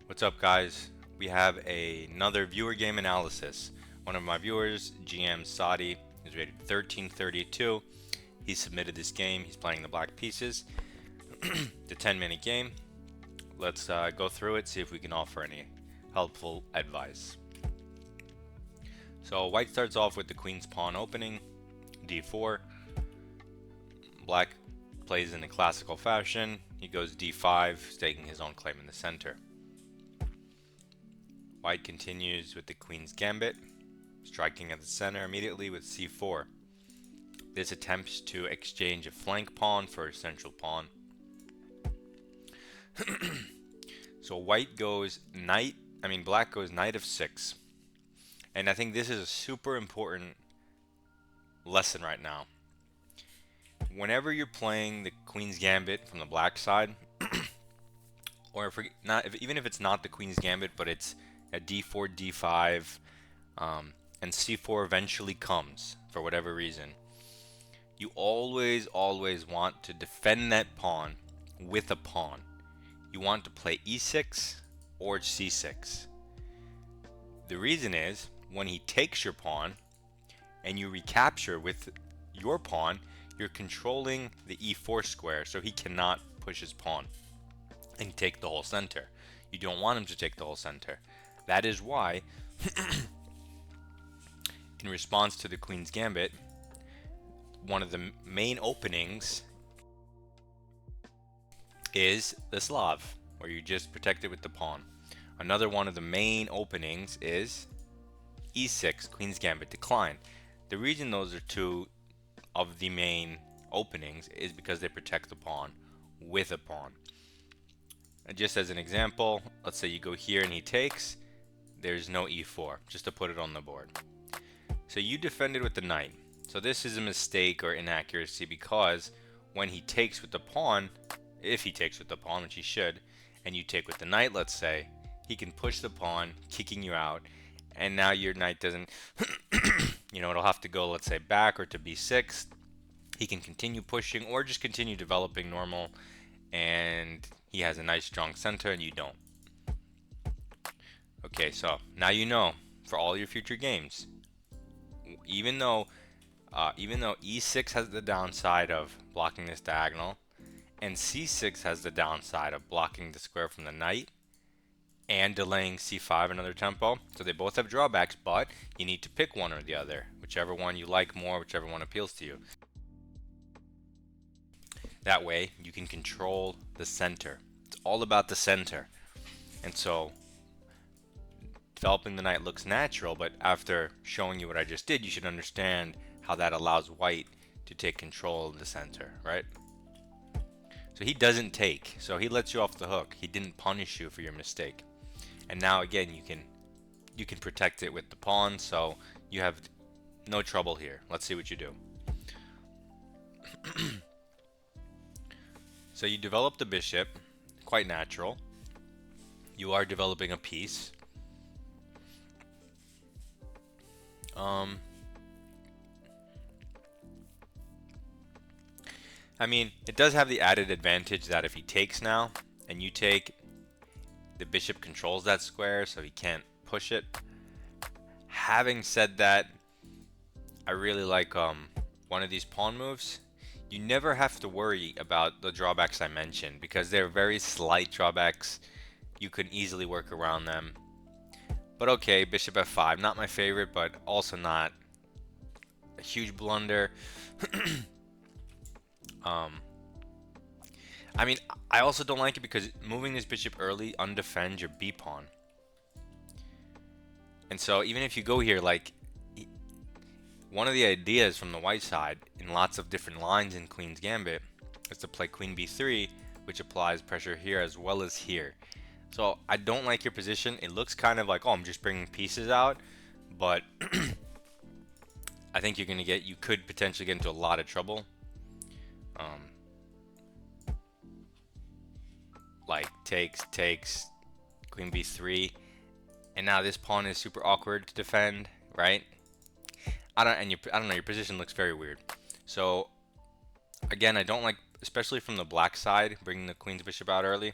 What's up, guys? We have another viewer game analysis. One of my viewers, GM Saudi, is rated 1332. He submitted this game. He's playing the black pieces. The 10-minute game. Let's go through it, see if we can offer any helpful advice. So white starts off with the queen's pawn opening, d4. Black plays in the classical fashion. He goes d5, staking his own claim in the center. White continues with the queen's gambit, striking at the center immediately with c4. This attempts to exchange a flank pawn for a central pawn. So black goes knight of 6. And I think this is a super important lesson right now. Whenever you're playing the queen's gambit from the black side, or even if it's not the queen's gambit, but it's a d4, d5, and c4 eventually comes for whatever reason, you always want to defend that pawn with a pawn. You want to play e6 or c6. The reason is, when he takes your pawn and you recapture with your pawn, you're controlling the e4 square, so he cannot push his pawn and take the whole center. You don't want him to take the whole center. That is why, in response to the queen's gambit, one of the main openings is the Slav, where you just protect it with the pawn. Another one of the main openings is e6, queen's gambit decline. The reason those are two of the main openings is because they protect the pawn with a pawn. And just as an example, let's say you go here and he takes, there's no e4, just to put it on the board. So you defended with the knight. So this is a mistake or inaccuracy, because when he takes with the pawn, if he takes with the pawn, which he should, and you take with the knight, let's say, he can push the pawn, kicking you out, and now your knight doesn't, it'll have to go, let's say, back or to b6. He can continue pushing or just continue developing normal, and he has a nice strong center and you don't. Okay, so now you know for all your future games, even though e6 has the downside of blocking this diagonal, and c6 has the downside of blocking the square from the knight and delaying c5 another tempo. So they both have drawbacks, but you need to pick one or the other, whichever one you like more, whichever one appeals to you. That way you can control the center. It's all about the center. And so developing the knight looks natural, but after showing you what I just did, you should understand how that allows white to take control of the center, right? So he doesn't take, so he lets you off the hook. He didn't punish you for your mistake. And now again, you can protect it with the pawn, so you have no trouble here. Let's see what you do. So you develop the bishop, quite natural. You are developing a piece. It does have the added advantage that if he takes now and you take, the bishop controls that square, so he can't push it. Having said that, I really like one of these pawn moves. You never have to worry about the drawbacks I mentioned, because they're very slight drawbacks. You can easily work around them. But okay, bishop f5, not my favorite, but also not a huge blunder. I also don't like it because moving this bishop early undefends your b pawn. And so even if you go here, like, one of the ideas from the white side in lots of different lines in Queen's Gambit is to play queen b3, which applies pressure here as well as here. So I don't like your position. It looks kind of like, oh, I'm just bringing pieces out, but I think you could potentially get into a lot of trouble. Like takes, queen b3, and now this pawn is super awkward to defend, right? I don't know, your position looks very weird. So again, I don't like, especially from the black side, bringing the queen's bishop out early.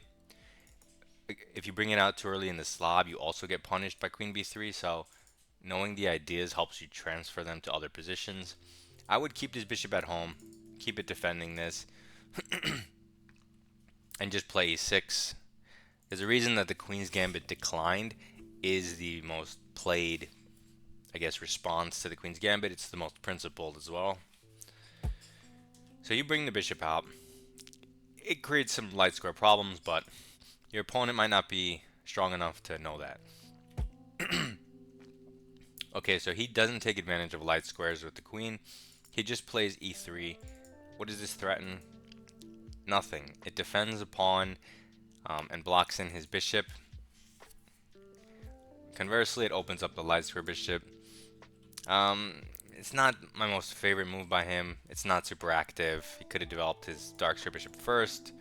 if you bring it out too early in the slob, you also get punished by queen b3. So knowing the ideas helps you transfer them to other positions. I would keep this bishop at home, keep it defending this, and just play e6. There's a reason that the Queen's Gambit declined is the most played, I guess, response to the Queen's Gambit. It's the most principled as well. So you bring the bishop out. It creates some light square problems, but your opponent might not be strong enough to know that. Okay, so he doesn't take advantage of light squares with the queen. He just plays e3. What does this threaten? Nothing. It defends a pawn and blocks in his bishop. Conversely, it opens up the light square bishop. It's not my most favorite move by him. It's not super active. He could have developed his dark square bishop first.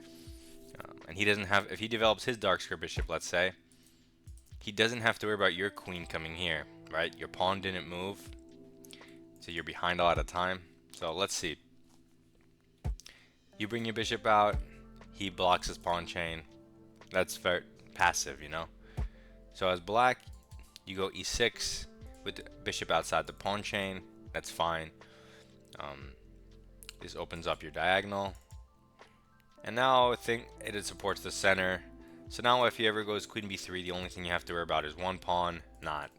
And he doesn't have, if he develops his dark square bishop, let's say, he doesn't have to worry about your queen coming here, right? Your pawn didn't move, so you're behind a lot of time. So let's see. You bring your bishop out, he blocks his pawn chain. That's very passive, you know? So as black, you go e6 with the bishop outside the pawn chain. That's fine. This opens up your diagonal. And now I think it supports the center. So now if he ever goes queen b3, the only thing you have to worry about is one pawn, not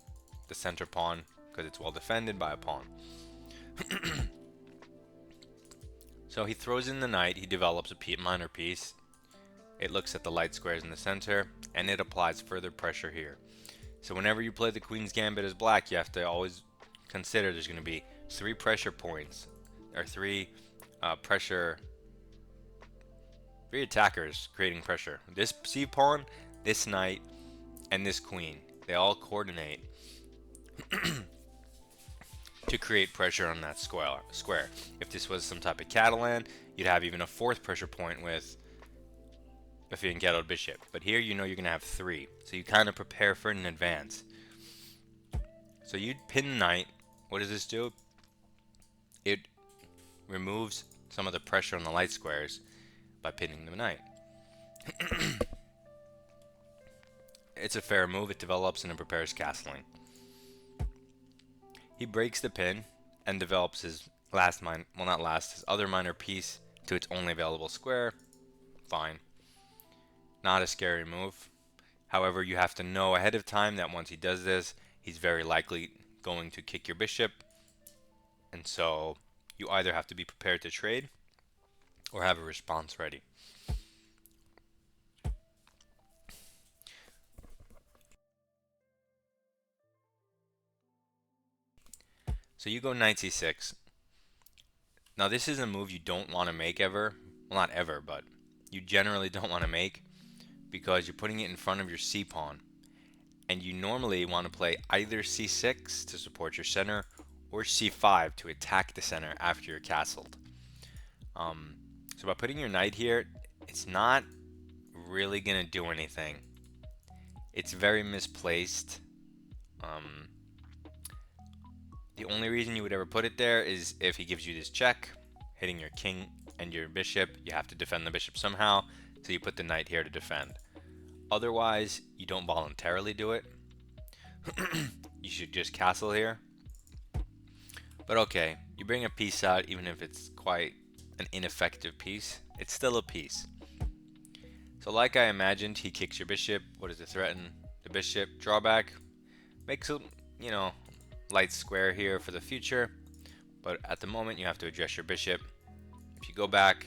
the center pawn, because it's well defended by a pawn. So he throws in the knight, he develops a minor piece. It looks at the light squares in the center, and it applies further pressure here. So whenever you play the Queen's Gambit as black, you have to always consider there's going to be 3 pressure points, or 3 attackers creating pressure. This c pawn, this knight, and this queen. They all coordinate to create pressure on that square. If this was some type of Catalan, you'd have even a 4th pressure point with a fianchettoed bishop. But here you know you're going to have 3. So you kind of prepare for it in advance. So you pin the knight. What does this do? It removes some of the pressure on the light squares by pinning the knight. It's a fair move. It develops and it prepares castling. He breaks the pin and develops his his other minor piece to its only available square. Fine. Not a scary move. However, you have to know ahead of time that once he does this, he's very likely going to kick your bishop. And so you either have to be prepared to trade or have a response ready. So you go knight c6. Now this is a move you don't want to make ever. Well, not ever, but you generally don't want to make because you're putting it in front of your c pawn. And you normally want to play either c6 to support your center or c5 to attack the center after you're castled. So by putting your knight here, it's not really going to do anything. It's very misplaced. The only reason you would ever put it there is if he gives you this check, hitting your king and your bishop. You have to defend the bishop somehow, so you put the knight here to defend. Otherwise, you don't voluntarily do it. You should just castle here. But okay, you bring a piece out, even if it's quite an ineffective piece, it's still a piece. So like I imagined, he kicks your bishop. What does it threaten? The bishop. Drawback. Makes a, light square here for the future. But at the moment, you have to address your bishop. If you go back,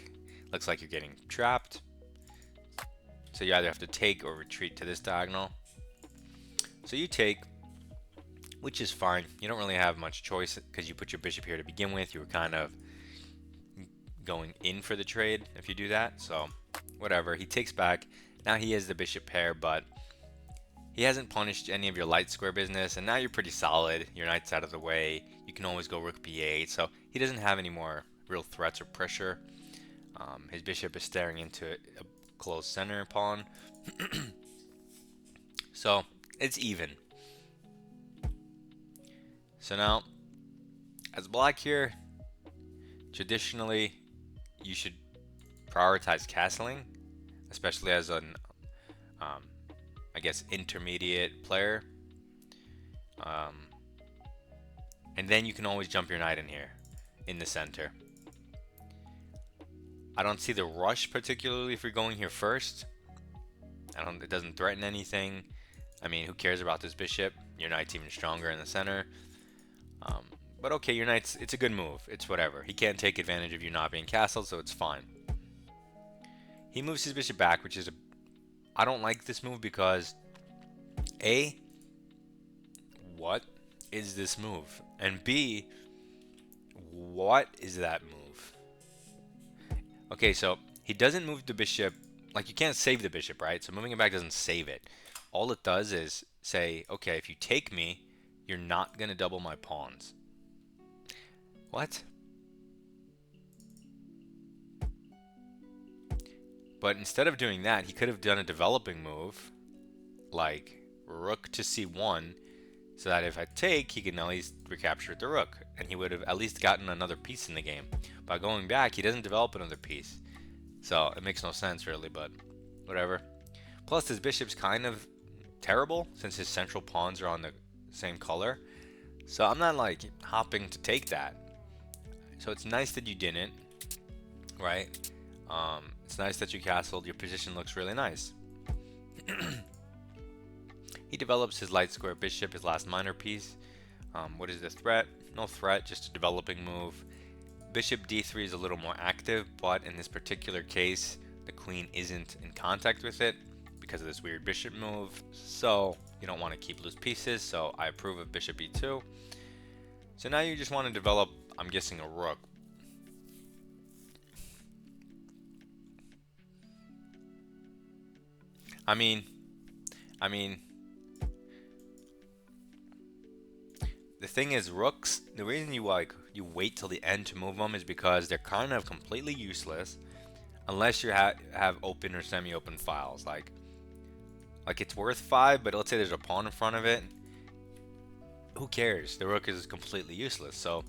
looks like you're getting trapped. So you either have to take or retreat to this diagonal. So you take, which is fine. You don't really have much choice because you put your bishop here to begin with. You were kind of going in for the trade if you do that. So whatever. He takes back. Now he has the bishop pair, but he hasn't punished any of your light square business. And now you're pretty solid. Your knight's out of the way. You can always go rook b8. So he doesn't have any more real threats or pressure. His bishop is staring into a closed center pawn. So it's even. So now, as black here, traditionally you should prioritize castling, especially as an guess, intermediate player. And then you can always jump your knight in here, in the center. I don't see the rush particularly if you're going here first. It doesn't threaten anything. I mean, who cares about this bishop? Your knight's even stronger in the center. But okay, your knight's, it's a good move. It's whatever. He can't take advantage of you not being castled, so it's fine. He moves his bishop back, which is I don't like this move because A, what is this move? And B, what is that move? Okay, so he doesn't move the bishop, like you can't save the bishop, right? So moving it back doesn't save it. All it does is say, okay, if you take me, you're not going to double my pawns. What? But instead of doing that, he could have done a developing move, like rook to c1, so that if I take, he can at least recapture the rook, and he would have at least gotten another piece in the game. By going back, he doesn't develop another piece. So it makes no sense really, but whatever. Plus his bishop's kind of terrible since his central pawns are on the same color. So I'm not like hopping to take that. So it's nice that you didn't, right? It's nice that you castled. Your position looks really nice. He develops his light square bishop, his last minor piece. What is the threat? No threat, just a developing move. Bishop d3 is a little more active, but in this particular case, the queen isn't in contact with it because of this weird bishop move. So you don't want to keep loose pieces, so I approve of bishop e2. So now you just want to develop, I'm guessing, a rook. I mean, the thing is, rooks, the reason you wait till the end to move them is because they're kind of completely useless unless you have open or semi-open files. Like it's worth 5, but let's say there's a pawn in front of it. Who cares? The rook is completely useless. So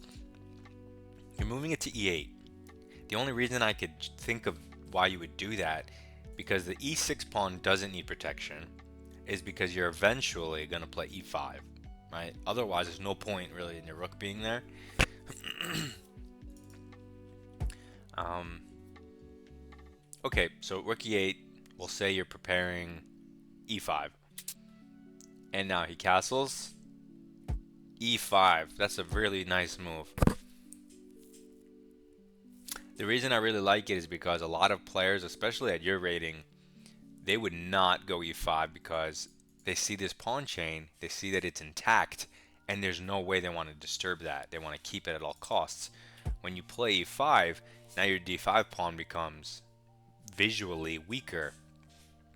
you're moving it to e8. The only reason I could think of why you would do that, because the e6 pawn doesn't need protection, is because you're eventually going to play e5, right? Otherwise, there's no point really in your rook being there. Okay, so rook e8, we'll say you're preparing e5. And now he castles e5. That's a really nice move. The reason I really like it is because a lot of players, especially at your rating, they would not go e5 because they see this pawn chain, they see that it's intact, and there's no way they want to disturb that. They want to keep it at all costs. When you play e5, now your d5 pawn becomes visually weaker,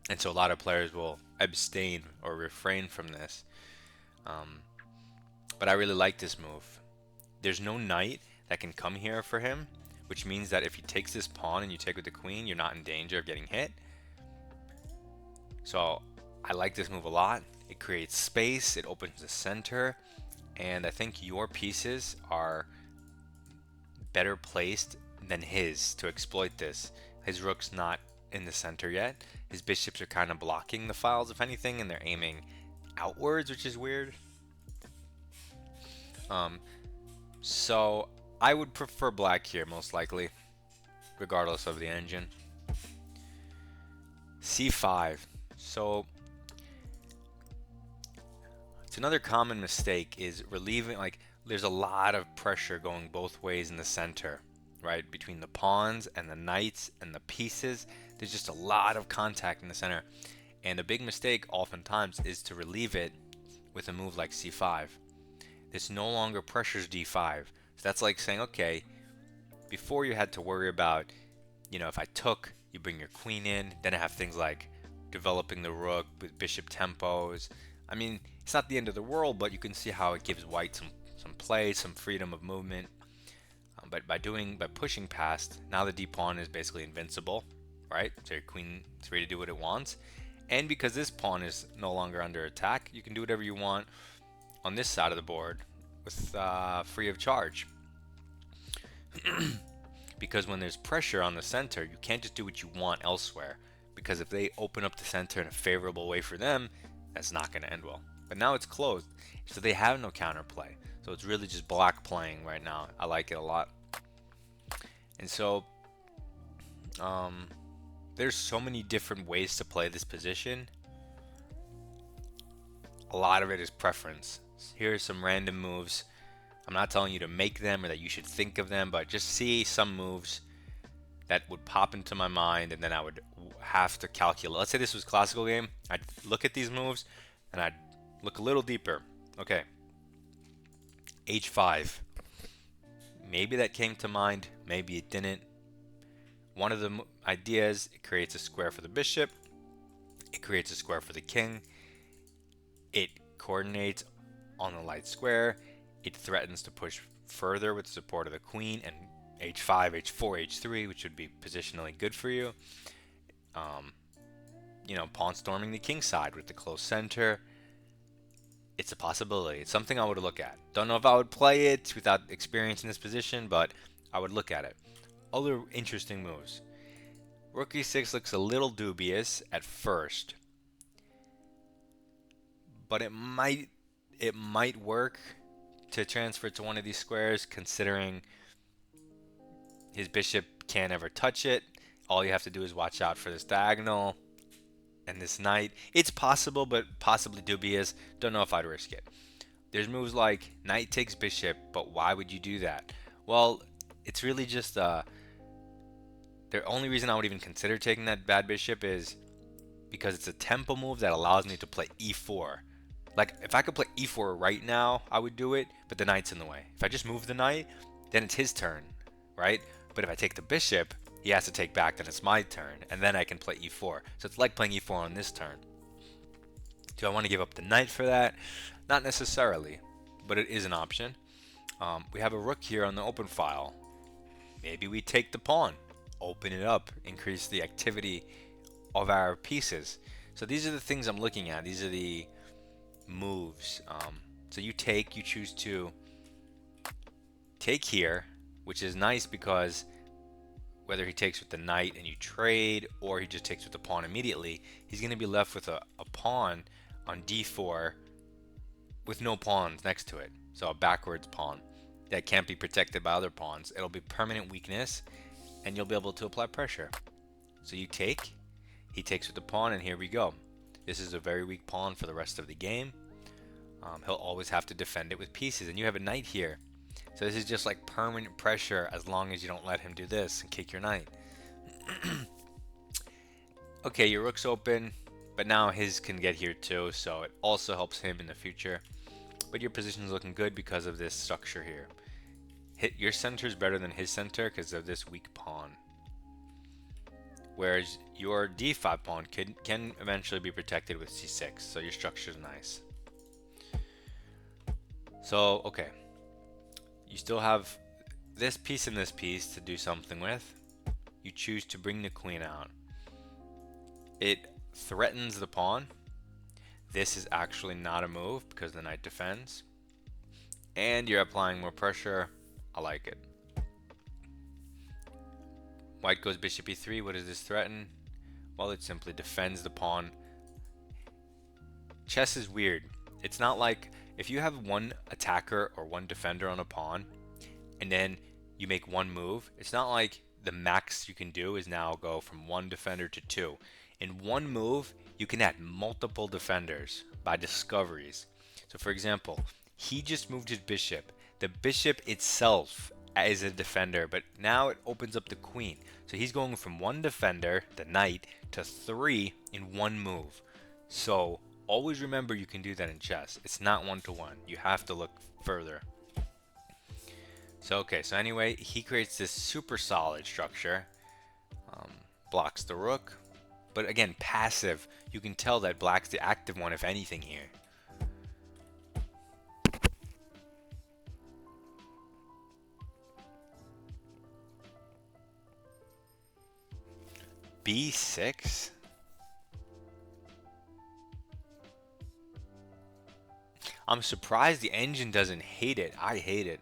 and so a lot of players will abstain or refrain from this. But I really like this move. There's no knight that can come here for him, which means that if he takes this pawn and you take with the queen, you're not in danger of getting hit. So I like this move a lot. It creates space, it opens the center, and I think your pieces are better placed than his to exploit this. His rook's not in the center yet. His bishops are kind of blocking the files, if anything, and they're aiming outwards, which is weird. So I would prefer black here, most likely, regardless of the engine. c5. So it's another common mistake is relieving, like there's a lot of pressure going both ways in the center, right? Between the pawns and the knights and the pieces, there's just a lot of contact in the center. And a big mistake oftentimes is to relieve it with a move like c5. This no longer pressures d5. So that's like saying, okay, before you had to worry about, you know, if I took, you bring your queen in, then I have things like developing the rook with bishop tempos. I mean, it's not the end of the world, but you can see how it gives white some play, some freedom of movement. But by pushing past, now the d pawn is basically invincible, right? So your queen is free to do what it wants. And because this pawn is no longer under attack, you can do whatever you want on this side of the board with free of charge. Because when there's pressure on the center, you can't just do what you want elsewhere, because if they open up the center in a favorable way for them, that's not going to end well. But now it's closed, so they have no counterplay. So it's really just black playing right now. I like it a lot. And so there's so many different ways to play this position. A lot of it is preference. Here are some random moves. I'm not telling you to make them or that you should think of them, but just see some moves that would pop into my mind, and then I would have to calculate. Let's say this was classical game. I'd look at these moves and I'd look a little deeper. Okay, h5. Maybe that came to mind, maybe it didn't. One of the ideas, it creates a square for the bishop, it creates a square for the king, it coordinates on the light square, it threatens to push further with the support of the queen, and h5, h4, h3, which would be positionally good for you. You know, pawn storming the king side with the close center. It's a possibility. It's something I would look at. Don't know if I would play it without experience in this position, but I would look at it. Other interesting moves. Rook e6 looks a little dubious at first, but it might work to transfer to one of these squares, considering his bishop can't ever touch it. All you have to do is watch out for this diagonal and this knight. It's possible, but possibly dubious. Don't know if I'd risk it. There's moves like knight takes bishop, but why would you do that? Well, it's really just the only reason I would even consider taking that bad bishop is because it's a tempo move that allows me to play e4. Like, if I could play e4 right now, I would do it, but the knight's in the way. If I just move the knight, then it's his turn, right? But if I take the bishop, he has to take back, then it's my turn, and then I can play e4. So it's like playing e4 on this turn. Do I want to give up the knight for that? Not necessarily, but it is an option. We have a rook here on the open file. Maybe we take the pawn, open it up, increase the activity of our pieces. So these are the things I'm looking at. These are the moves. So you choose to take here, which is nice because whether he takes with the knight and you trade, or he just takes with the pawn immediately, he's going to be left with a pawn on d4 with no pawns next to it. So a backwards pawn that can't be protected by other pawns. It'll be permanent weakness, and you'll be able to apply pressure. So you take, he takes with the pawn, and here we go. This is a very weak pawn for the rest of the game. He'll always have to defend it with pieces, and you have a knight here. So this is just like permanent pressure as long as you don't let him do this and kick your knight. Okay, your rook's open, but now his can get here too, so it also helps him in the future. But your position is looking good because of this structure here. Your center is better than his center because of this weak pawn. Whereas your d5 pawn can eventually be protected with c6, so your structure is nice. So, okay. You still have this piece and this piece to do something with. You choose to bring the queen out. It threatens the pawn. This is actually not a move because the knight defends. And you're applying more pressure. I like it. White goes bishop e3. What does this threaten? Well, it simply defends the pawn. Chess is weird. It's not like if you have one attacker or one defender on a pawn and then you make one move, it's not like the max you can do is now go from one defender to two. In one move, you can add multiple defenders by discoveries. So for example, he just moved his bishop. The bishop itself is a defender, but now it opens up the queen. So he's going from one defender, the knight, to three in one move. So always remember you can do that in chess. It's not one-to-one. You have to look further. So okay, so anyway, he creates this super solid structure. Blocks the rook. But again, passive. You can tell that black's the active one, if anything, here. B6? I'm surprised the engine doesn't hate it. I hate it.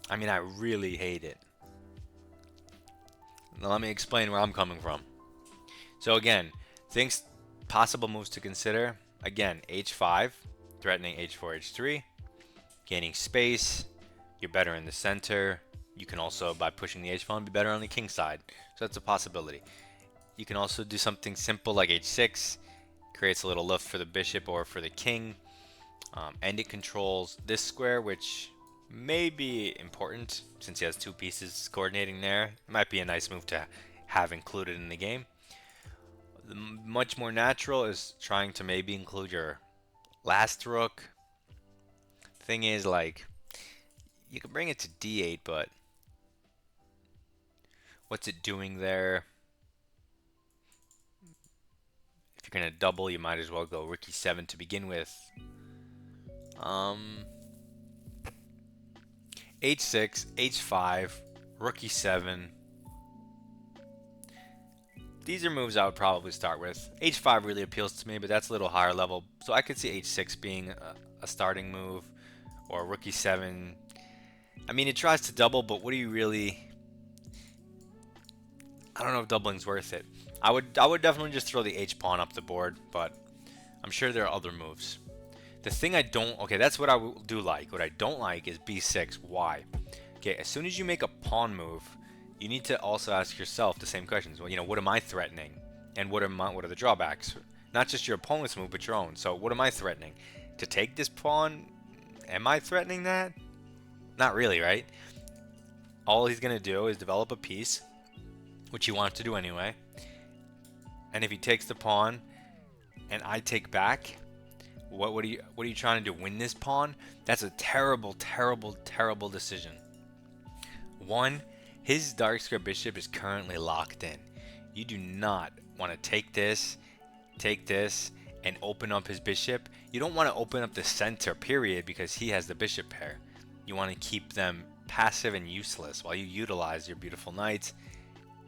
I mean, I really hate it. Now let me explain where I'm coming from. So again, things, possible moves to consider. Again, h5, threatening h4, h3, gaining space. You're better in the center. You can also, by pushing the h pawn, be better on the king side. So that's a possibility. You can also do something simple like h6, creates a little lift for the bishop or for the king, and it controls this square, which may be important since he has two pieces coordinating there. It might be a nice move to have included in the game. Much more natural is trying to maybe include your last rook. Thing is, like, you can bring it to d8, but what's it doing there? If you're gonna double, you might as well go rook e7 to begin with. H6, h5, rook e7. These are moves I would probably start with. h5 really appeals to me, but that's a little higher level. So I could see h6 being a starting move, or rook e7. I mean, it tries to double, but what do you really... I don't know if doubling's worth it. I would definitely just throw the h pawn up the board, but I'm sure there are other moves. The thing I don't... Okay, that's what I do like. What I don't like is b6. Why? Okay, as soon as you make a pawn move, you need to also ask yourself the same questions. Well, you know, what am I threatening? And what are the drawbacks? Not just your opponent's move, but your own. So what am I threatening? To take this pawn? Am I threatening that? Not really, right? All he's going to do is develop a piece, which he wants to do anyway. And if he takes the pawn and I take back, what are you trying to do? Win this pawn? That's a terrible, terrible, terrible decision. One, his dark square bishop is currently locked in. You do not want to take this, and open up his bishop. You don't want to open up the center, period, because he has the bishop pair. You want to keep them passive and useless while you utilize your beautiful knights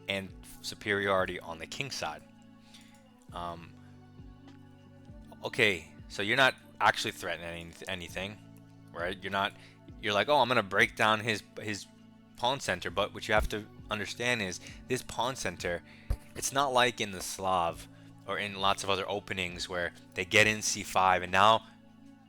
and superiority on the king side. Okay, so you're not actually threatening anything, right? You're like, oh, I'm gonna break down his pawn center, but what you have to understand is this pawn center, it's not like in the Slav or in lots of other openings where they get in c5 and now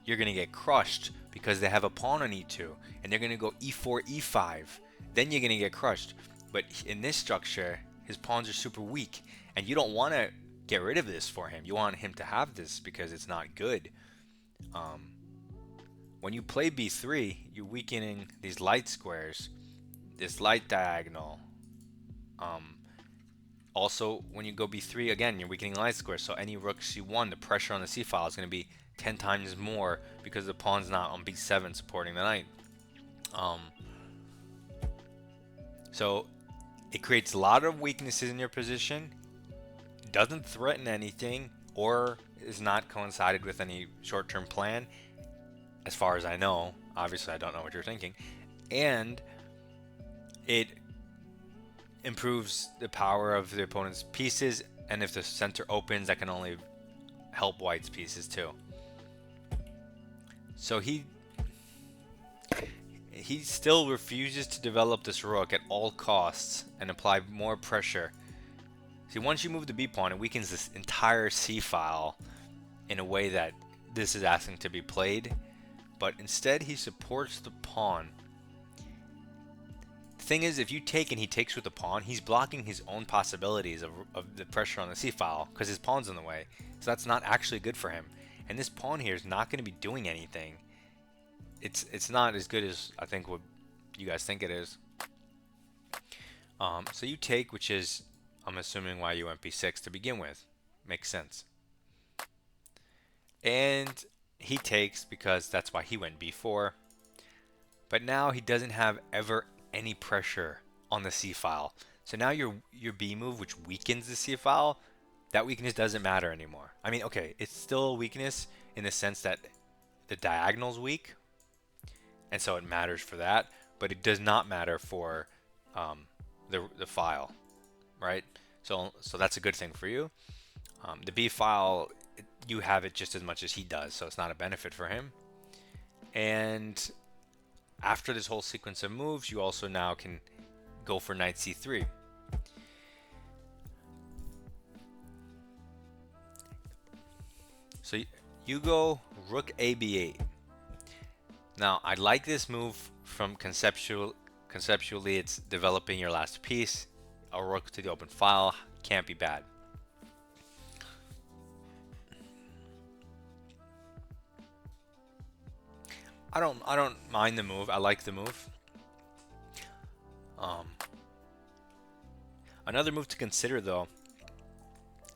you're gonna get crushed because they have a pawn on e2 and they're gonna go e4, e5. Then you're gonna get crushed. But in this structure, his pawns are super weak, and you don't want to get rid of this for him. You want him to have this because it's not good. When you play b3, you're weakening these light squares, this light diagonal. Also, when you go b3, again, you're weakening light squares. So any rook c1, the pressure on the c file is going to be 10 times more because the pawn's not on b7 supporting the knight. So it creates a lot of weaknesses in your position. It doesn't threaten anything or is not coincided with any short-term plan, as far as I know. Obviously, I don't know what you're thinking. And it improves the power of the opponent's pieces, and if the center opens, that can only help white's pieces too. So he still refuses to develop this rook at all costs and apply more pressure. See, once you move the b pawn, it weakens this entire c file in a way that this is asking to be played, but instead he supports the pawn. The thing is, if you take and he takes with the pawn, he's blocking his own possibilities of the pressure on the c file because his pawn's in the way. So that's not actually good for him. And this pawn here is not going to be doing anything. It's not as good as I think what you guys think it is. So you take, which is, I'm assuming why you went b6 to begin with. Makes sense. And he takes because that's why he went b4. But now he doesn't have ever any pressure on the c file. So now your b move, which weakens the c file, that weakness doesn't matter anymore. I mean, okay, it's still a weakness in the sense that the diagonal's weak, and so it matters for that, but it does not matter for the file, right? So that's a good thing for you. The b file, you have it just as much as he does, so it's not a benefit for him. And after this whole sequence of moves, you also now can go for knight c3. So you go rook a b8. Now, I like this move from conceptually. It's developing your last piece. A rook to the open file can't be bad. I don't mind the move. I like the move. Um, Another move to consider though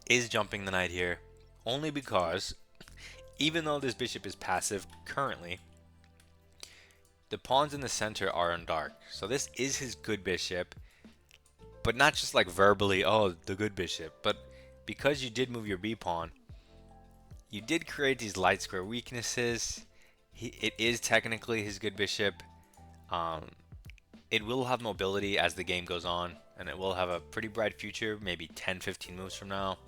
is jumping the knight here, only because even though this bishop is passive currently, the pawns in the center are in dark. So this is his good bishop, but not just like verbally, oh, the good bishop, but because you did move your b pawn, you did create these light square weaknesses. It is technically his good bishop. Um, it will have mobility as the game goes on, and it will have a pretty bright future, maybe 10-15 moves from now.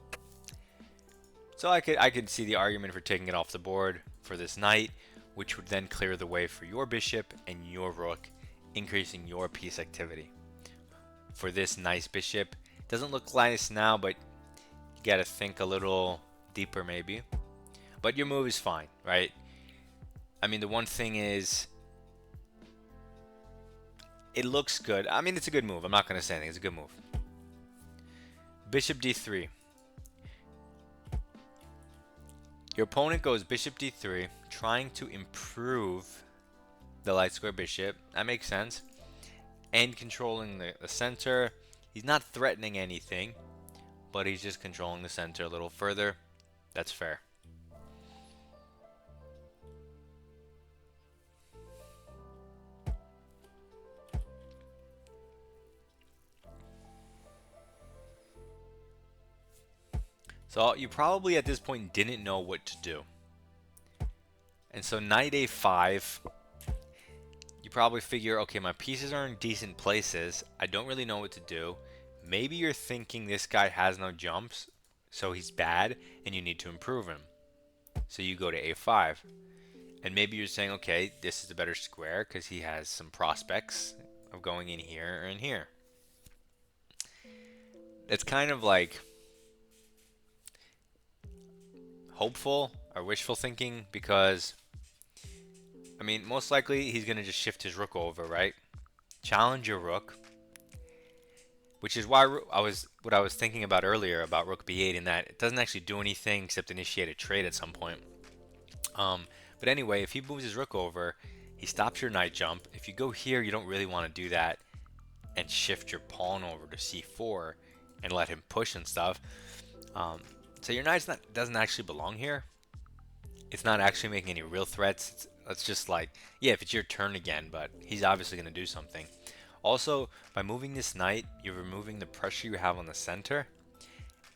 So I could see the argument for taking it off the board for this knight, which would then clear the way for your bishop and your rook, increasing your piece activity. For this nice bishop, doesn't look nice now, but you gotta think a little deeper maybe. But your move is fine, right? I mean, the one thing is, it looks good. I mean, it's a good move. I'm not gonna say anything. It's a good move. Bishop d3. Your opponent goes bishop d3, trying to improve the light square bishop. That makes sense. And controlling the center. He's not threatening anything, but he's just controlling the center a little further. That's fair. So you probably at this point didn't know what to do. And so knight a5, you probably figure, okay, my pieces are in decent places. I don't really know what to do. Maybe you're thinking this guy has no jumps, so he's bad, and you need to improve him. So you go to a5. And maybe you're saying, okay, this is a better square because he has some prospects of going in here or in here. It's kind of like hopeful or wishful thinking because, I mean, most likely he's going to just shift his rook over, right? Challenge your rook, which is why what I was thinking about earlier about rook b8, in that it doesn't actually do anything except initiate a trade at some point. But anyway, if he moves his rook over, he stops your knight jump. If you go here, you don't really want to do that and shift your pawn over to c4 and let him push and stuff. So your knight doesn't actually belong here. It's not actually making any real threats. It's just like, yeah, if it's your turn again, but he's obviously going to do something. Also, by moving this knight, you're removing the pressure you have on the center,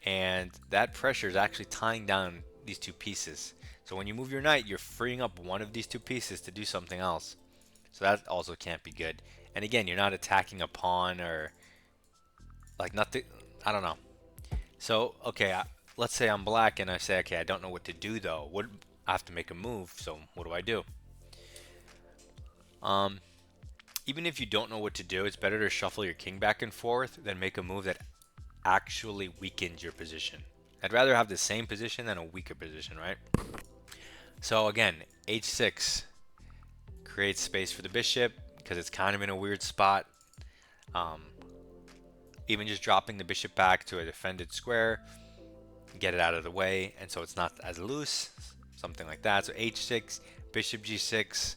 and that pressure is actually tying down these two pieces. So when you move your knight, you're freeing up one of these two pieces to do something else. So that also can't be good. And again, you're not attacking a pawn or like nothing. I don't know. So, okay, let's say I'm black and I say, okay, I don't know what to do though. I have to make a move, so what do I do? Even if you don't know what to do, it's better to shuffle your king back and forth than make a move that actually weakens your position. I'd rather have the same position than a weaker position, right? So again, h6 creates space for the bishop because it's kind of in a weird spot. Even just dropping the bishop back to a defended square, get it out of the way, and so it's not as loose, something like that. So h6, bishop g6.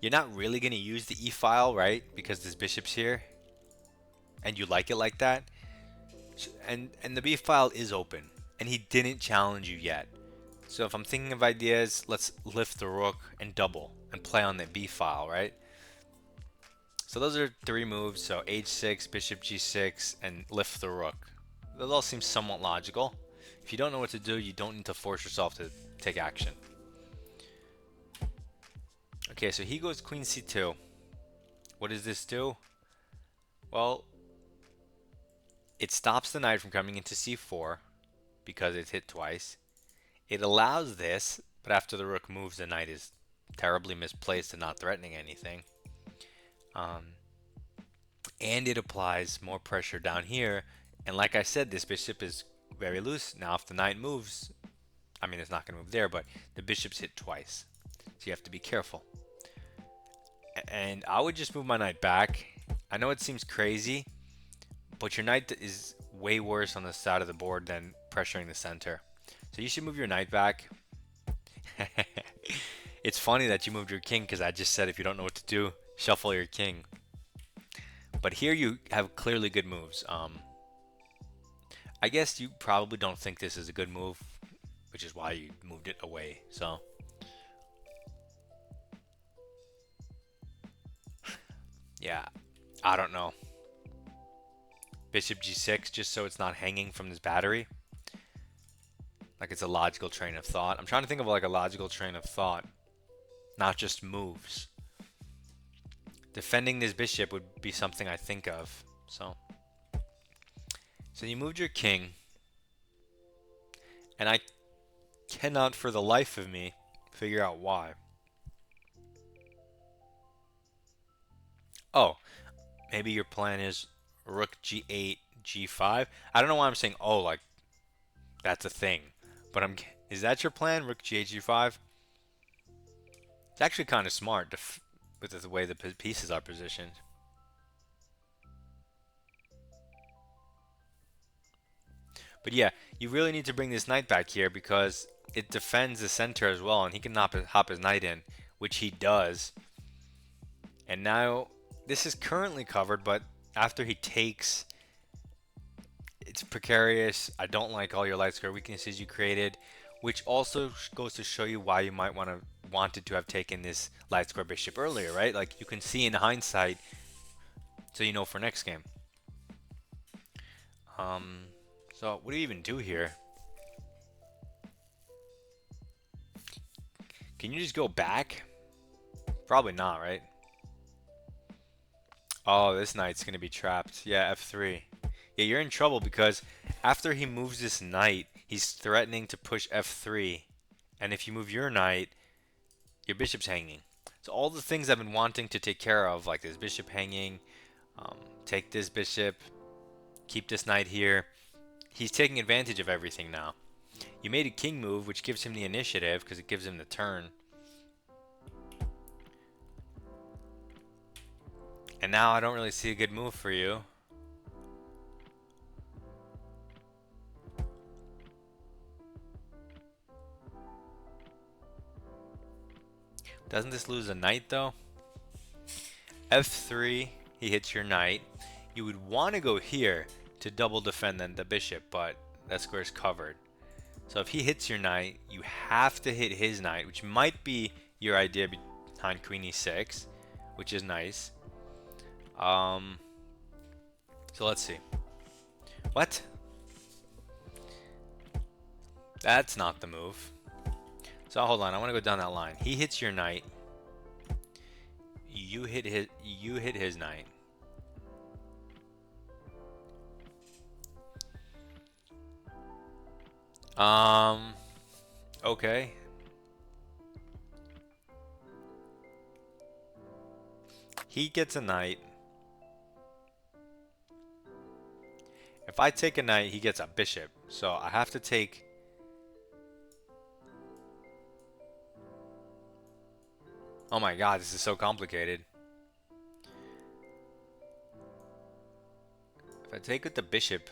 You're not really going to use the e-file, right? Because this bishop's here, and you like it like that. And the b-file is open, and he didn't challenge you yet. So if I'm thinking of ideas, let's lift the rook and double and play on the b-file, right? So those are three moves. So h6, bishop g6, and lift the rook. Those all seem somewhat logical. If you don't know what to do, you don't need to force yourself to take action. Okay, so he goes queen c2. What does this do? Well, it stops the knight from coming into c4 because it's hit twice. It allows this, but after the rook moves, the knight is terribly misplaced and not threatening anything. And it applies more pressure down here. And like I said, this bishop is very loose. Now if the knight moves, I mean, it's not going to move there, but the bishop's hit twice. So you have to be careful. And I would just move my knight back. I know it seems crazy, but your knight is way worse on the side of the board than pressuring the center. So you should move your knight back. It's funny that you moved your king because I just said if you don't know what to do, shuffle your king. But here you have clearly good moves. I guess you probably don't think this is a good move, which is why you moved it away. So yeah, I don't know. Bishop g6 just so it's not hanging from this battery. Like it's a logical train of thought. I'm trying to think of like a logical train of thought, not just moves. Defending this bishop would be something I think of. So you moved your king, and I cannot for the life of me figure out why. Oh, maybe your plan is rook g8, g5. I don't know why I'm saying oh like that's a thing, but is that your plan? Rook g8, g5. It's actually kind of smart with the way the pieces are positioned. But yeah, you really need to bring this knight back here because it defends the center as well, and he can hop his knight in, which he does. And now this is currently covered, but after he takes, it's precarious. I don't like all your light square weaknesses you created, which also goes to show you why you might wanted to have taken this light square bishop earlier, right? Like you can see in hindsight, so you know for next game. So what do you even do here? Can you just go back? Probably not, right? Oh, this knight's gonna be trapped. Yeah, f3. Yeah, you're in trouble because after he moves this knight, he's threatening to push f3. And if you move your knight, your bishop's hanging. So all the things I've been wanting to take care of, like this bishop hanging, take this bishop, keep this knight here. He's taking advantage of everything now. You made a king move, which gives him the initiative because it gives him the turn. And now I don't really see a good move for you. Doesn't this lose a knight though? f3, he hits your knight. You would want to go here to double defend then the bishop, but that square is covered. So if he hits your knight, you have to hit his knight, which might be your idea behind queen e6, which is nice. So let's see. What? That's not the move. So hold on, I want to go down that line. He hits your knight. You hit his knight. Okay. He gets a knight. If I take a knight, he gets a bishop. So I have to take... Oh my god, this is so complicated. If I take with the bishop...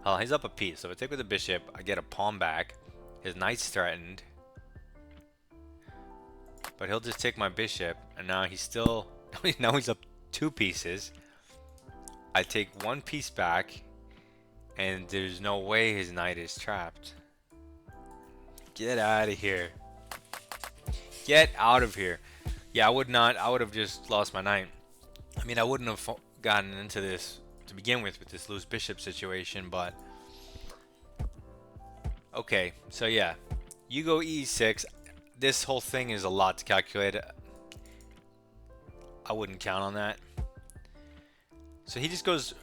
Oh, he's up a piece. So if I take with the bishop, I get a pawn back. His knight's threatened. But he'll just take my bishop. And now he's still... Now he's up 2 pieces. I take 1 piece back. And there's no way his knight is trapped. Get out of here. Get out of here. Yeah, I would have just lost my knight. I mean, I wouldn't have gotten into this to begin with this loose bishop situation, but... Okay, so yeah. You go e6. This whole thing is a lot to calculate. I wouldn't count on that. So he just goes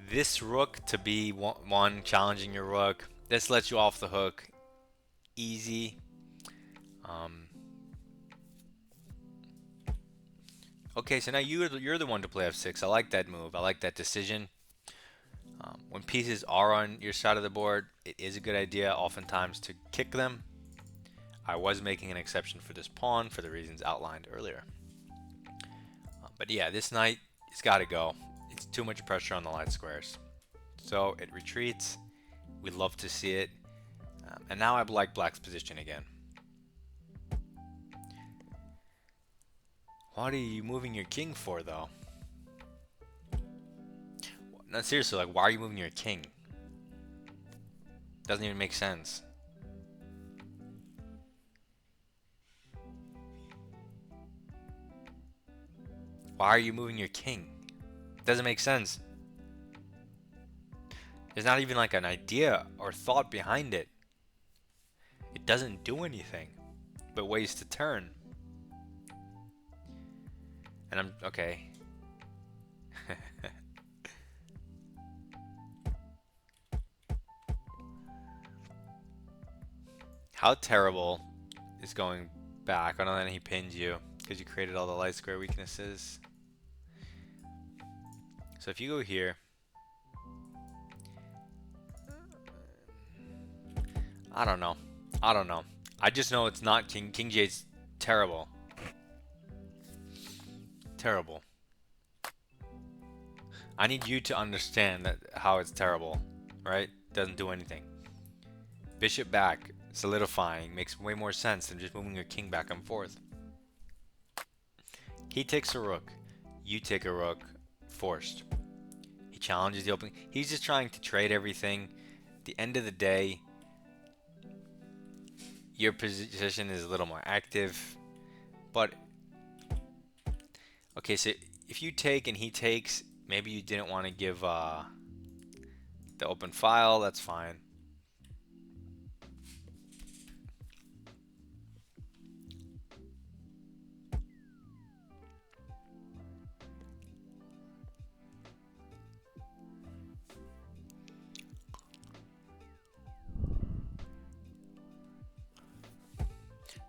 this rook to b1, challenging your rook. This lets you off the hook. Easy. Okay, so now you're the one to play f6. I like that move. I like that decision. When pieces are on your side of the board, it is a good idea oftentimes to kick them. I was making an exception for this pawn for the reasons outlined earlier. But yeah, this knight has got to go. It's too much pressure on the light squares. So it retreats. We'd love to see it. And now I like black's position again. What are you moving your king for, though? No, seriously, like, why are you moving your king? Doesn't even make sense. Why are you moving your king? Doesn't make sense. There's not even like an idea or thought behind it. It doesn't do anything but waste a turn. And I'm okay. How terrible is going back? I know that he pinned you because you created all the light square weaknesses. So if you go here, I don't know. I don't know. I just know it's not King. King J's terrible. Terrible. I need you to understand that how it's terrible, right? Doesn't do anything. Bishop back, solidifying, makes way more sense than just moving your king back and forth. He takes a rook. You take a rook, forced. He challenges the opening. He's just trying to trade everything. At the end of the day, your position is a little more active. But, okay, so if you take and he takes, maybe you didn't want to give the open file. That's fine.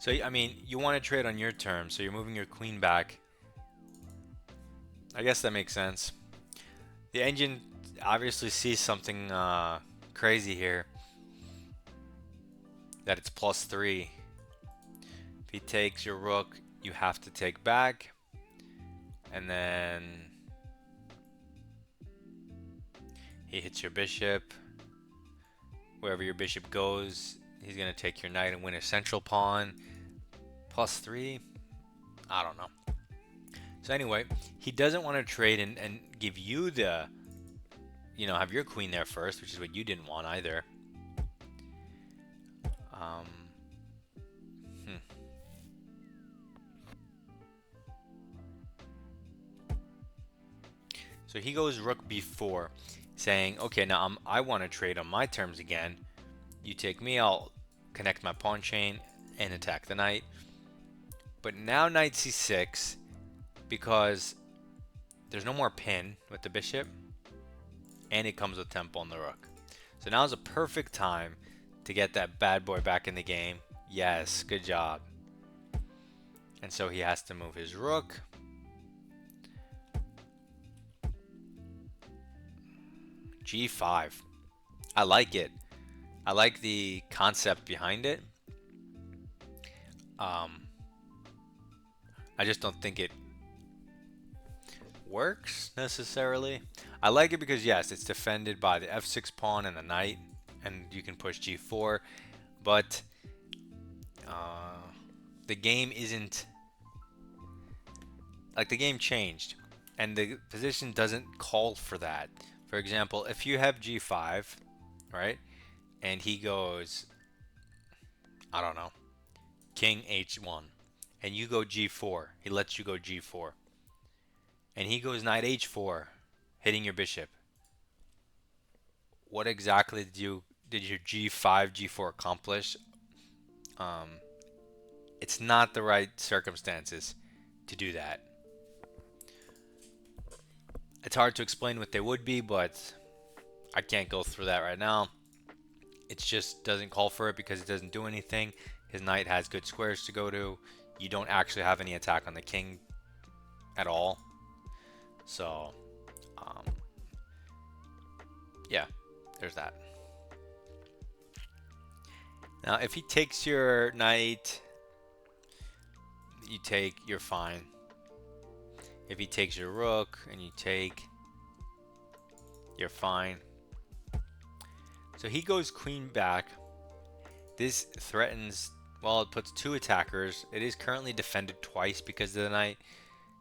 So, I mean, you want to trade on your terms, so you're moving your queen back. I guess that makes sense. The engine obviously sees something crazy here. That it's +3. If he takes your rook, you have to take back. And then he hits your bishop. Wherever your bishop goes, he's going to take your knight and win a central pawn. +3? I don't know. So anyway, he doesn't want to trade and give you the, have your queen there first, which is what you didn't want either. So he goes rook b4, saying, okay, now I want to trade on my terms again. You take me, I'll connect my pawn chain and attack the knight. But now knight c6, because there's no more pin with the bishop, and it comes with tempo on the rook. So now is a perfect time to get that bad boy back in the game. Yes, good job. And so he has to move his rook. G5. I like it. I like the concept behind it. I just don't think it works necessarily. I like it because yes, it's defended by the f6 pawn and the knight, and you can push g4, but the game isn't like, the game changed and the position doesn't call for that. For example, if you have g5, right, and he goes, I don't know, king h1, and you go g4, he lets you go g4, and he goes knight h4, hitting your bishop. What exactly did your g5, g4 accomplish? It's not the right circumstances to do that. It's hard to explain what they would be, but I can't go through that right now. It just doesn't call for it because it doesn't do anything. His knight has good squares to go to. You don't actually have any attack on the king at all. So, Yeah, there's that. Now, if he takes your knight, you're fine. If he takes your rook and you take, you're fine. So he goes queen back. This threatens, well, it puts 2 attackers. It is currently defended twice because of the knight,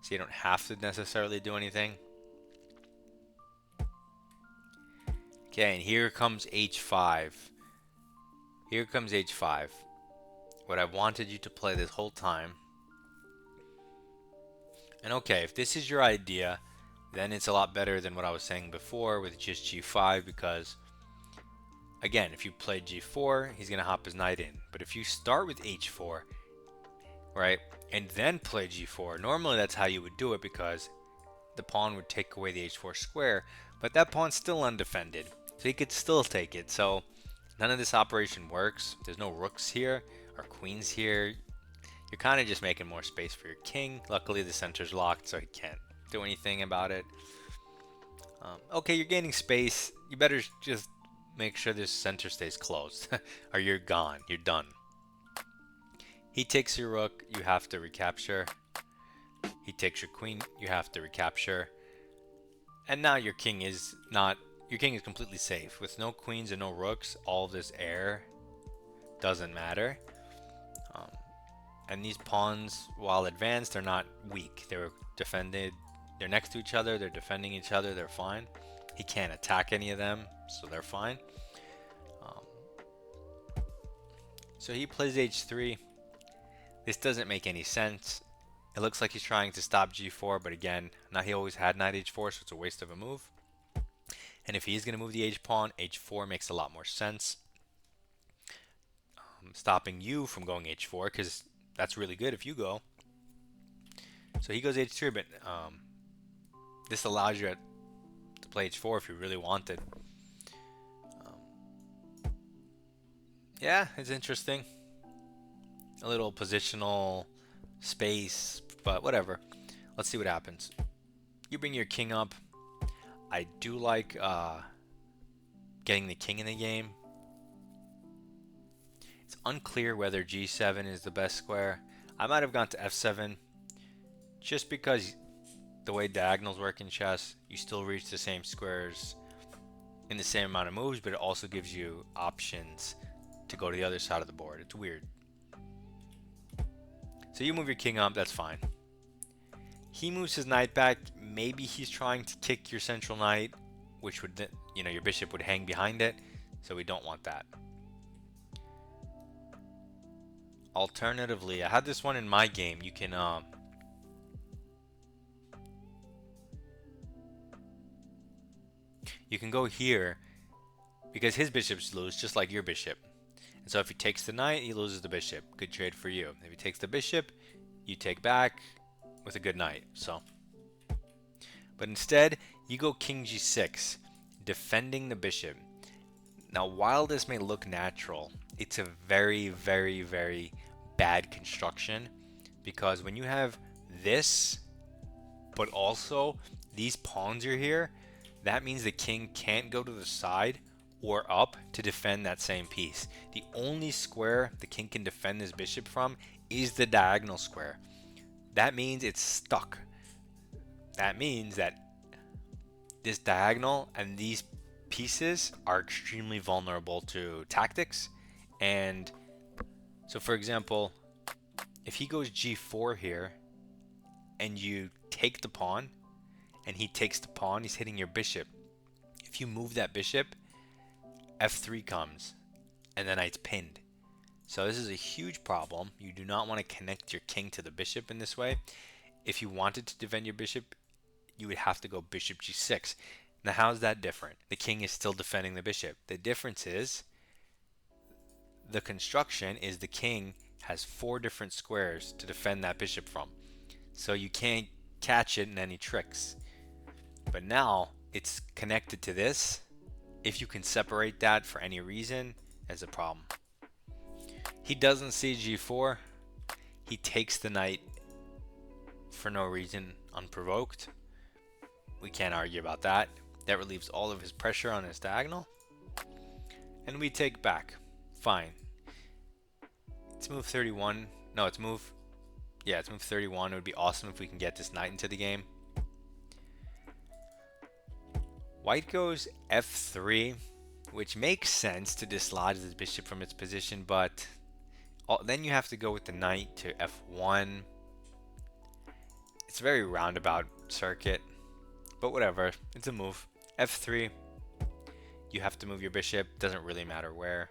so you don't have to necessarily do anything. Okay, and here comes h5. Here comes h5. What I wanted you to play this whole time. And okay, if this is your idea, then it's a lot better than what I was saying before with just g5, because again, if you play g4, he's going to hop his knight in. But if you start with h4, right, and then play g4, normally that's how you would do it, because the pawn would take away the h4 square, but that pawn's still undefended, so he could still take it. So none of this operation works. There's no rooks here or queens here. You're kind of just making more space for your king. Luckily, the center's locked, so he can't do anything about it. Okay, you're gaining space. You better just make sure this center stays closed, or you're gone. You're done. He takes your rook, you have to recapture. He takes your queen, you have to recapture. And now your king is completely safe. With no queens and no rooks, all of this air doesn't matter. And these pawns, while advanced, they're not weak. They're defended. They're next to each other. They're defending each other. They're fine. He can't attack any of them, so they're fine. So he plays h3. This doesn't make any sense. It looks like he's trying to stop g4, but again, now he always had knight h4, so it's a waste of a move. And if he is going to move the h pawn, h4 makes a lot more sense. Stopping you from going h4, because that's really good if you go. So he goes h3, but this allows you to play h4 if you really wanted. Yeah, it's interesting. A little positional space, but whatever. Let's see what happens. You bring your king up. I do like getting the king in the game. It's unclear whether g7 is the best square. I might have gone to f7 just because the way diagonals work in chess, you still reach the same squares in the same amount of moves, but it also gives you options to go to the other side of the board. It's weird. So you move your king up, that's fine. He moves his knight back. Maybe he's trying to kick your central knight, which would, your bishop would hang behind it, so we don't want that. Alternatively, I had this one in my game. You can go here because his bishops lose just like your bishop. And so if he takes the knight, he loses the bishop. Good trade for you. If he takes the bishop, you take back with a good knight. So, but instead, you go king g6, defending the bishop. Now, while this may look natural, it's a very, very, very bad construction, because when you have this, but also these pawns are here, that means the king can't go to the side or up to defend that same piece. The only square the king can defend his bishop from is the diagonal square. That means it's stuck. That means that this diagonal and these pieces are extremely vulnerable to tactics. And so, for example, if he goes g4 here and you take the pawn and he takes the pawn, he's hitting your bishop. If you move that bishop, f3 comes and the knight's pinned. So this is a huge problem. You do not want to connect your king to the bishop in this way. If you wanted to defend your bishop, you would have to go bishop g6. Now, how is that different? The king is still defending the bishop. The difference is the construction is the king has 4 different squares to defend that bishop from. So you can't catch it in any tricks. But now it's connected to this. If you can separate that for any reason, it's a problem. He doesn't see g4. He takes the knight for no reason, unprovoked. We can't argue about that. That relieves all of his pressure on his diagonal. And we take back. Fine. It's move 31. No, it's move... Yeah, it's move 31. It would be awesome if we can get this knight into the game. White goes f3, which makes sense to dislodge this bishop from its position, but then you have to go with the knight to f1. It's a very roundabout circuit, but whatever. It's a move. f3. You have to move your bishop. Doesn't really matter where.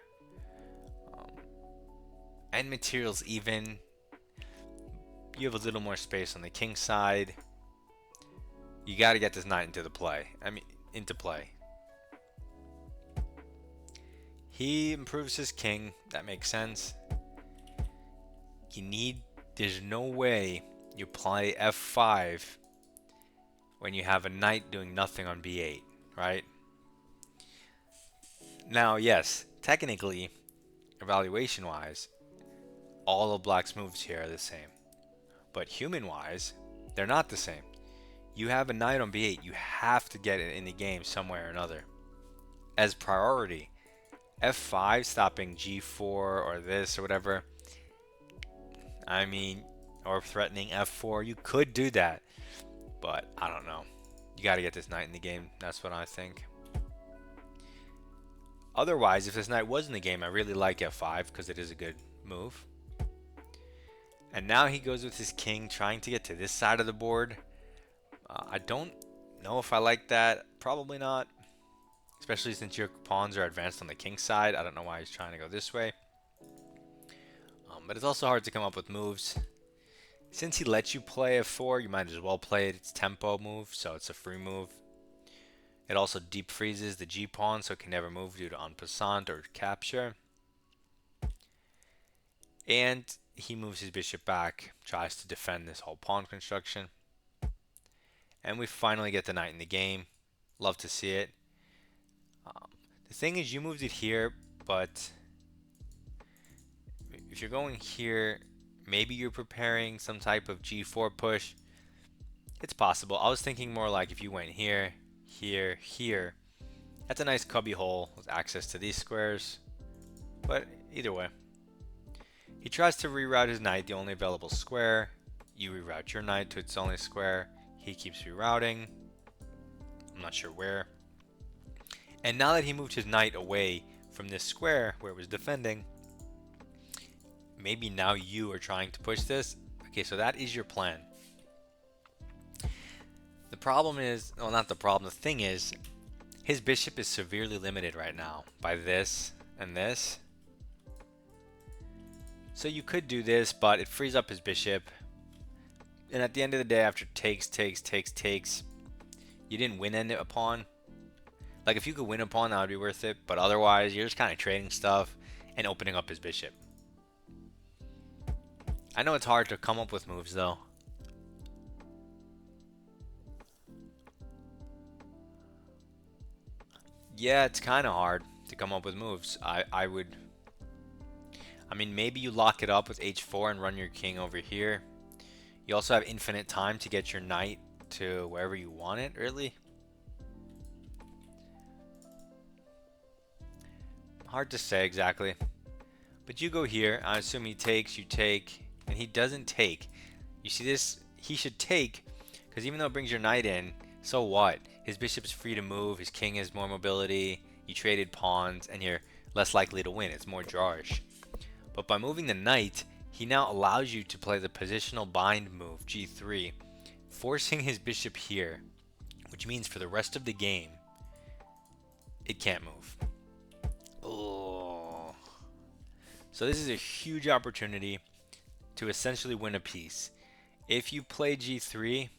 And material's even. You have a little more space on the king side. You got to get this knight into play. He improves his king. That makes sense. There's no way you play f5 when you have a knight doing nothing on b8, right? Now, yes, technically, evaluation-wise, all of black's moves here are the same. But human-wise, they're not the same. You have a knight on b8, you have to get it in the game somewhere or another. As priority, f5 stopping g4 or this or whatever, I mean, or threatening f4, you could do that. But I don't know. You got to get this knight in the game. That's what I think. Otherwise, if this knight was in the game, I really like f5 because it is a good move. And now he goes with his king, trying to get to this side of the board. I don't know if I like that. Probably not. Especially since your pawns are advanced on the king side. I don't know why he's trying to go this way. But it's also hard to come up with moves. Since he lets you play f4, you might as well play it. It's tempo move, so it's a free move. It also deep freezes the g-pawn, so it can never move due to en passant or capture. And he moves his bishop back, tries to defend this whole pawn construction. And we finally get the knight in the game. Love to see it. The thing is, you moved it here, but if you're going here, maybe you're preparing some type of g4 push. It's possible. I was thinking more like if you went here, here, here. That's a nice cubby hole with access to these squares. But either way. He tries to reroute his knight, the only available square. You reroute your knight to its only square. He keeps rerouting. I'm not sure where. And now that he moved his knight away from this square where it was defending, maybe now you are trying to push this. Okay, so that is your plan. The problem is, well, not the problem, the thing is, his bishop is severely limited right now by this and this. So you could do this, but it frees up his bishop. And at the end of the day, after takes, you didn't win a pawn. Like, if you could win a pawn, that would be worth it. But otherwise, you're just kind of trading stuff and opening up his bishop. I know it's hard to come up with moves, though. Yeah, it's kind of hard to come up with moves. I mean, maybe you lock it up with h4 and run your king over here. You also have infinite time to get your knight to wherever you want it, really. Hard to say exactly. But you go here. I assume he takes, you take, and he doesn't take. You see this? He should take, because even though it brings your knight in, so what? His bishop is free to move, his king has more mobility, you traded pawns, and you're less likely to win. It's more drawish. But by moving the knight, he now allows you to play the positional bind move, g3, forcing his bishop here, which means for the rest of the game, it can't move. Oh. So this is a huge opportunity to essentially win a piece. If you play g3,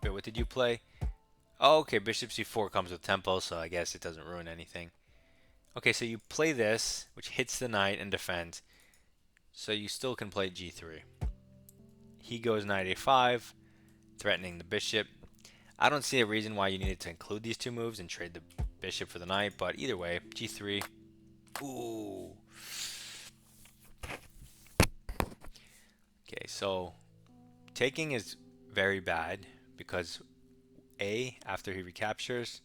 wait, what did you play? Oh, okay, bishop c4 comes with tempo, so I guess it doesn't ruin anything. Okay, so you play this, which hits the knight and defends. So you still can play g3. He goes knight a5, threatening the bishop. I don't see a reason why you needed to include these two moves and trade the bishop for the knight, but either way, g3. Ooh. Okay, so taking is very bad because A, after he recaptures,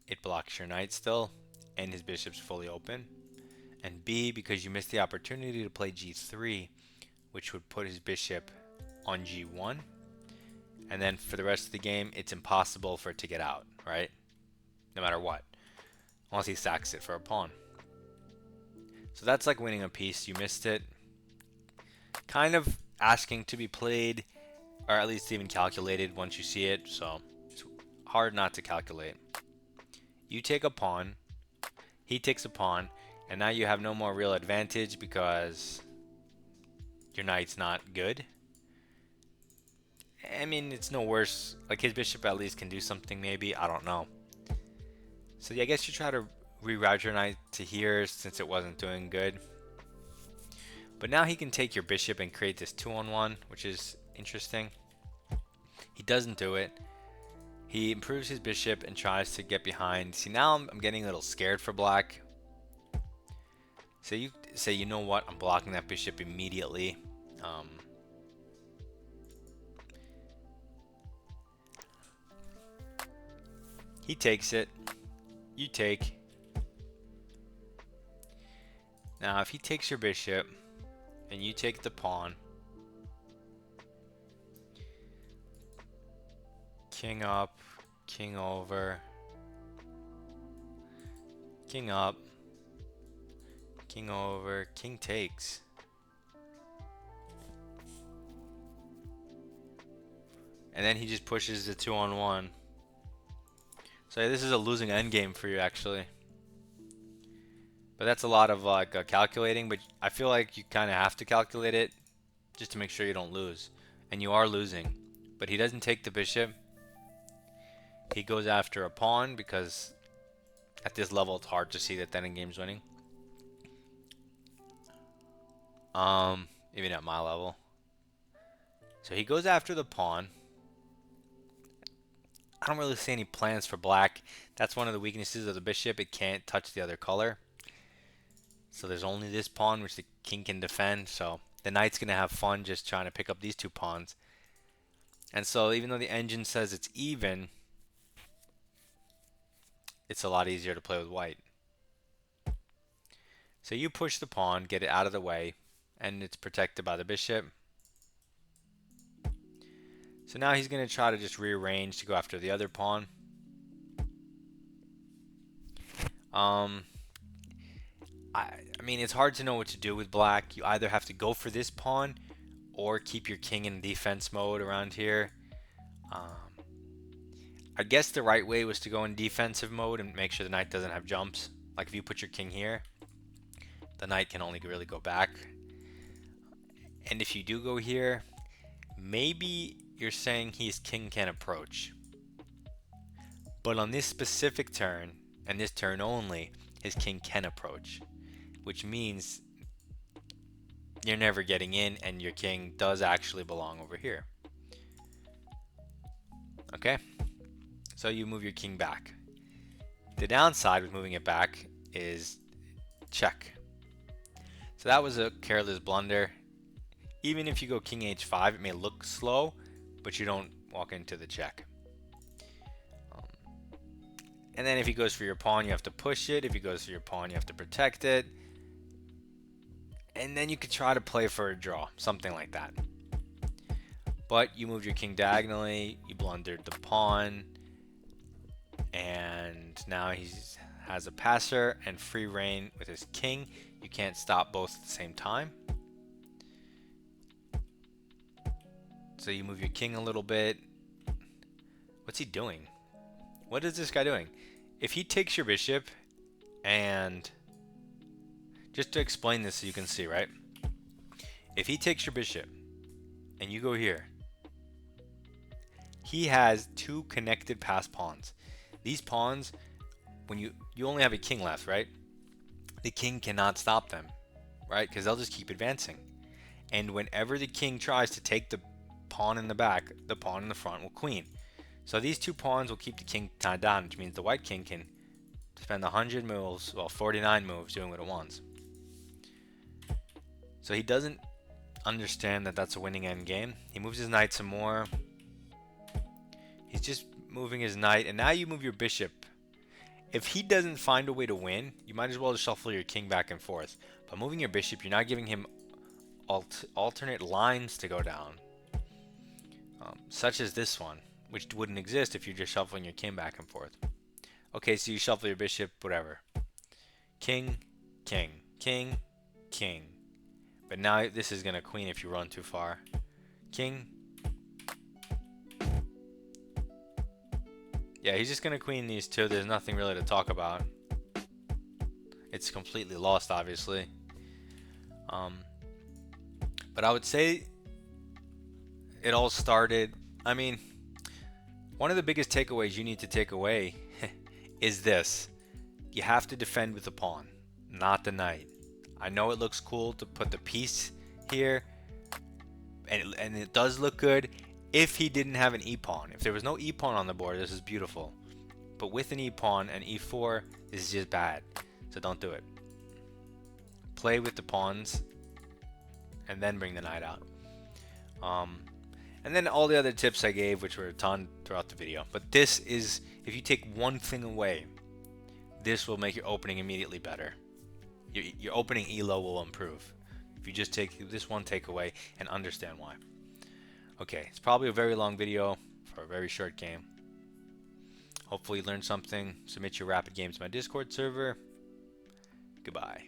it blocks your knight still, and his bishop's fully open. And B, because you missed the opportunity to play g3, which would put his bishop on g1. And then for the rest of the game, it's impossible for it to get out, right? No matter what. Unless he sacks it for a pawn. So that's like winning a piece. You missed it. Kind of asking to be played, or at least even calculated once you see it. So it's hard not to calculate. You take a pawn. He takes a pawn. And now you have no more real advantage because your knight's not good. I mean, it's no worse. Like, his bishop at least can do something maybe. I don't know. So yeah, I guess you try to reroute your knight to here since it wasn't doing good. But now he can take your bishop and create this 2-on-1, which is interesting. He doesn't do it. He improves his bishop and tries to get behind. See, now I'm getting a little scared for black. So you say, you know what, I'm blocking that bishop immediately. He takes it. You take. Now, if he takes your bishop and you take the pawn, king up, king over, king up, king over, king takes. And then he just pushes the 2-on-1. So this is a losing endgame for you, actually. But that's a lot of like calculating, but I feel like you kind of have to calculate it just to make sure you don't lose. And you are losing. But he doesn't take the bishop. He goes after a pawn because at this level it's hard to see that endgame's winning. Even at my level. So he goes after the pawn. I don't really see any plans for black. That's one of the weaknesses of the bishop. It can't touch the other color. So there's only this pawn which the king can defend. So the knight's going to have fun just trying to pick up these two pawns. And so even though the engine says it's even, it's a lot easier to play with white. So you push the pawn, get it out of the way, and it's protected by the bishop. So now he's going to try to just rearrange to go after the other pawn. I mean, it's hard to know what to do with black. You either have to go for this pawn or keep your king in defense mode around here. I guess the right way was to go in defensive mode and make sure the knight doesn't have jumps. Like if you put your king here, the knight can only really go back. And if you do go here, maybe you're saying his king can approach. But on this specific turn, and this turn only, his king can approach. Which means you're never getting in and your king does actually belong over here. Okay? So you move your king back. The downside with moving it back is check. So that was a careless blunder. Even if you go king h5, it may look slow, but you don't walk into the check. And then if he goes for your pawn, you have to push it. If he goes for your pawn, you have to protect it. And then you could try to play for a draw, something like that. But you moved your king diagonally, you blundered the pawn, and now he has a passer and free reign with his king. You can't stop both at the same time. So you move your king a little bit. What's he doing? What is this guy doing? If he takes your bishop, and just to explain this so you can see, right? If he takes your bishop and you go here, he has two connected pass pawns. These pawns, when you only have a king left, right? The king cannot stop them, right? Because they'll just keep advancing. And whenever the king tries to take the pawn in the back, the pawn in the front will queen. So these two pawns will keep the king tied down, which means the white king can spend 100 moves, well, 49 moves doing what it wants. So he doesn't understand that that's a winning end game. He moves his knight some more. He's just moving his knight, and now you move your bishop. If he doesn't find a way to win, you might as well just shuffle your king back and forth. By moving your bishop, you're not giving him alternate lines to go down, such as this one, which wouldn't exist if you're just shuffling your king back and forth. Okay, so you shuffle your bishop, whatever. King, king, king, king. But now this is going to queen if you run too far. King. Yeah, he's just going to queen these two. There's nothing really to talk about. It's completely lost, obviously. But I would say it all started, I mean, one of the biggest takeaways you need to take away is this. You have to defend with the pawn, not the knight. I know it looks cool to put the piece here, and it does look good if he didn't have an e-pawn. If there was no e-pawn on the board, this is beautiful. But with an e-pawn and e4, this is just bad. So don't do it. Play with the pawns and then bring the knight out. And then all the other tips I gave, which were a ton throughout the video. But this is, if you take one thing away, this will make your opening immediately better. Your opening elo will improve if you just take this one takeaway and understand why. Okay, it's probably a very long video for a very short game. Hopefully you learned something. Submit your rapid games to my Discord server. Goodbye.